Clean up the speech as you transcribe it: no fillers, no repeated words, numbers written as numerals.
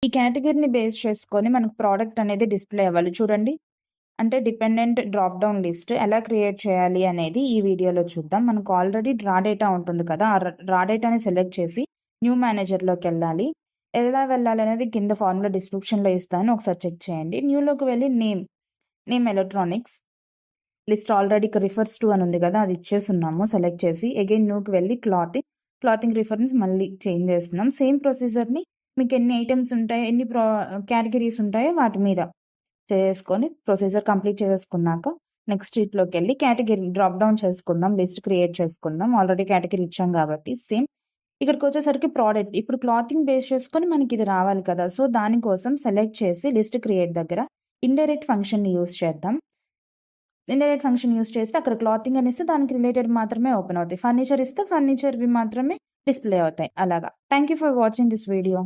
ఈ కేటగిరీని బేస్ చేసుకొని మనకు ప్రోడక్ట్ అనేది డిస్‌ప్లే అవ్వాలి. చూడండి. అంటే డిపెండెంట్ డ్రాప్ డౌన్ లిస్ట్ ఎలా క్రియేట్ చేయాలి అనేది ఈ వీడియోలో చూద్దాం. మనకు ఆల్రెడీ డ్రా డేటా ఉంటుంది కదా! ఆ డ్రా డేటాని సెలెక్ట్ చేసి న్యూ మేనేజర్‌లోకెళ్ళాలి. ఎలా వెళ్ళాలనేది కింద ఫార్ములా డిస్క్రిప్షన్‌లో ఇస్తాను. ఒకసారి చెక్ చేయండి. న్యూలోకి వెళ్ళి నేమ్ ఎలక్ట్రానిక్స్ లిస్ట్ ఆల్రెడీ ఇక్కడ రిఫర్స్ టు అని ఉంది కదా! అది ఇచ్చేసున్నాము సెలెక్ట్ చేసి. అగైన్ న్యూకి వెళ్ళి క్లాతింగ్ రిఫరెన్స్ మళ్ళీ చేంజ్ చేస్తున్నాం. సేమ్ ప్రొసీజర్‌ని మీకు ఎన్ని ఐటెమ్స్ ఉంటాయో, ఎన్ని కేటగరీస్ ఉంటాయో వాటి మీద చేసుకొని ప్రొసీజర్ కంప్లీట్ చేసేసుకున్నాక నెక్స్ట్ షీట్‌లోకెళ్ళి కేటగరీ డ్రాప్ డౌన్ చేసుకుందాం. లిస్ట్ క్రియేట్ చేసుకుందాం. ఆల్రెడీ కేటగరీ ఇచ్చాం కాబట్టి సేమ్. ఇక్కడికొచ్చేసరికి ప్రోడక్ట్. ఇప్పుడు క్లాతింగ్ బేస్ చేసుకొని మనకిది రావాలి కదా! సో, దానికోసం సెలెక్ట్ చేసి లిస్ట్ క్రియేట్ దగ్గర ఇండైరెక్ట్ ఫంక్షన్‌ని యూజ్ చేద్దాం. ఇండైరెక్ట్ ఫంక్షన్ యూజ్ చేస్తే అక్కడ క్లాతింగ్ అని ఇస్తే దానికి రిలేటెడ్ మాత్రమే ఓపెన్ అవుతాయి. ఫర్నిచర్ ఇస్తే ఫర్నిచర్‌వి మాత్రమే డిస్‌ప్లే అవుతాయి అలాగా. Thank you for watching this video.